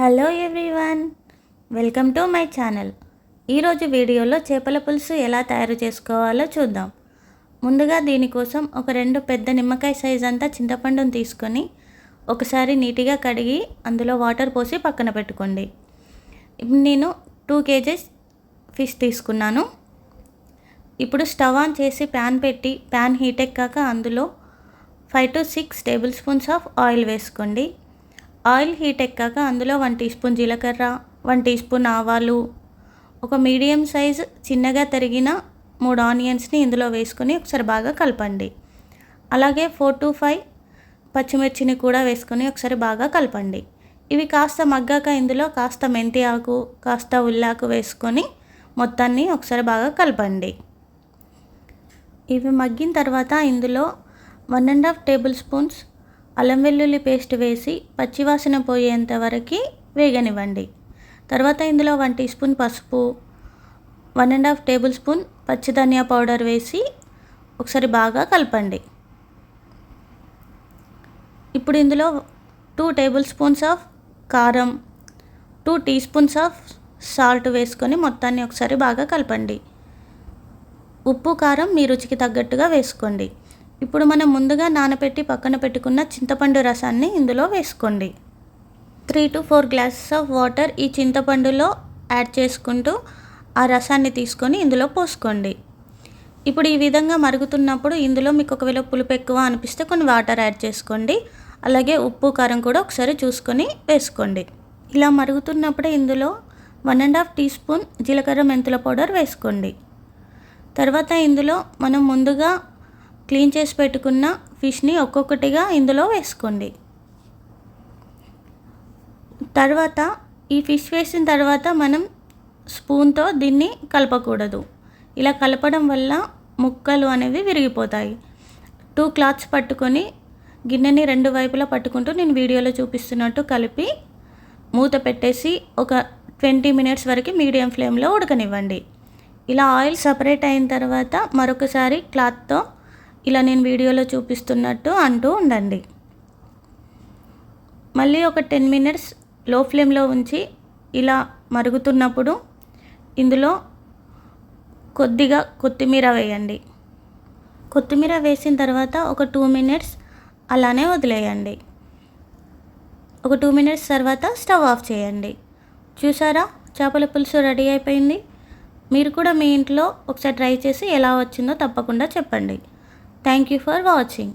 Hello everyone, welcome to my channel. ఈరోజు వీడియోలో చేపల పులుసు ఎలా తయారు చేసుకోవాలో చూద్దాం. ముందుగా దీనికోసం ఒక 2 పెద్ద నిమ్మకాయ సైజ్ అంతా చింతపండును తీసుకొని ఒకసారి నీట్గా కడిగి అందులో వాటర్ పోసి పక్కన పెట్టుకోండి. ఇప్పుడు నేను 2 kgs ఫిష్ తీసుకున్నాను. ఇప్పుడు స్టవ్ ఆన్ చేసి ప్యాన్ పెట్టి ప్యాన్ హీట్ ఎక్కాక అందులో 5 to 6 table spoons of oil వేసుకోండి. ఆయిల్ హీట్ ఎక్కాక అందులో 1 టీ స్పూన్ జీలకర్ర, 1 టీ స్పూన్ ఆవాలు, ఒక మీడియం సైజ్ చిన్నగా తరిగిన 3 ఆనియన్స్ని ఇందులో వేసుకొని ఒకసారి బాగా కలపండి. అలాగే 4 to 5 పచ్చిమిర్చిని కూడా వేసుకొని ఒకసారి బాగా కలపండి. ఇవి కాస్త మగ్గాక ఇందులో కాస్త మెంతి ఆకు, కాస్త ఉల్లాకు వేసుకొని మొత్తాన్ని ఒకసారి బాగా కలపండి. ఇవి మగ్గిన తర్వాత ఇందులో 1.5 టేబుల్ స్పూన్స్ అల్లం వెల్లుల్లి పేస్ట్ వేసి పచ్చివాసన పోయేంత వరకు వేగనివ్వండి. తర్వాత ఇందులో 1 టీ స్పూన్ పసుపు, 1.5 టేబుల్ స్పూన్ పచ్చి ధనియా పౌడర్ వేసి ఒకసారి బాగా కలపండి. ఇప్పుడు ఇందులో 2 టేబుల్ స్పూన్స్ ఆఫ్ కారం, 2 టీ స్పూన్స్ ఆఫ్ సాల్ట్ వేసుకొని మొత్తాన్ని ఒకసారి బాగా కలపండి. ఉప్పు కారం మీ రుచికి తగ్గట్టుగా వేసుకోండి. ఇప్పుడు మనం ముందుగా నానబెట్టి పక్కన పెట్టుకున్న చింతపండు రసాన్ని ఇందులో వేసుకోండి. 3 to 4 గ్లాసెస్ ఆఫ్ వాటర్ ఈ చింతపండులో యాడ్ చేసుకుంటూ ఆ రసాన్ని తీసుకొని ఇందులో పోసుకోండి. ఇప్పుడు ఈ విధంగా మరుగుతున్నప్పుడు ఇందులో మీకు ఒకవేళ పులుపు ఎక్కువ అనిపిస్తే కొన్ని వాటర్ యాడ్ చేసుకోండి. అలాగే ఉప్పు కారం కూడా ఒకసారి చూసుకొని వేసుకోండి. ఇలా మరుగుతున్నప్పుడే ఇందులో 1.5 టీ స్పూన్ జీలకర్ర మెంతుల పౌడర్ వేసుకోండి. తర్వాత ఇందులో మనం ముందుగా క్లీన్ చేసి పెట్టుకున్న ఫిష్ని ఒక్కొక్కటిగా ఇందులో వేసుకోండి. తర్వాత ఈ ఫిష్ వేసిన తర్వాత మనం స్పూన్తో దీన్ని కలపకూడదు. ఇలా కలపడం వల్ల ముక్కలు అనేవి విరిగిపోతాయి. 2 క్లాత్స్ పట్టుకొని గిన్నెని 2 వైపులా పట్టుకుంటూ నేను వీడియోలో చూపిస్తున్నట్టు కలిపి మూత పెట్టేసి ఒక 20 minutes వరకు మీడియం ఫ్లేమ్లో ఉడకనివ్వండి. ఇలా ఆయిల్ సపరేట్ అయిన తర్వాత మరొకసారి క్లాత్తో ఇలా నేను వీడియోలో చూపిస్తున్నట్టు అంటూ ఉండండి. మళ్ళీ ఒక 10 minutes లో ఫ్లేమ్లో ఉంచి ఇలా మరుగుతున్నప్పుడు ఇందులో కొద్దిగా కొత్తిమీర వేయండి. కొత్తిమీర వేసిన తర్వాత ఒక 2 minutes అలానే వదిలేయండి. ఒక 2 minutes తర్వాత స్టవ్ ఆఫ్ చేయండి. చూసారా, చేపల పులుసు రెడీ అయిపోయింది. మీరు కూడా మీ ఇంట్లో ఒకసారి ట్రై చేసి ఎలా వచ్చిందో తప్పకుండా చెప్పండి. Thank you for watching.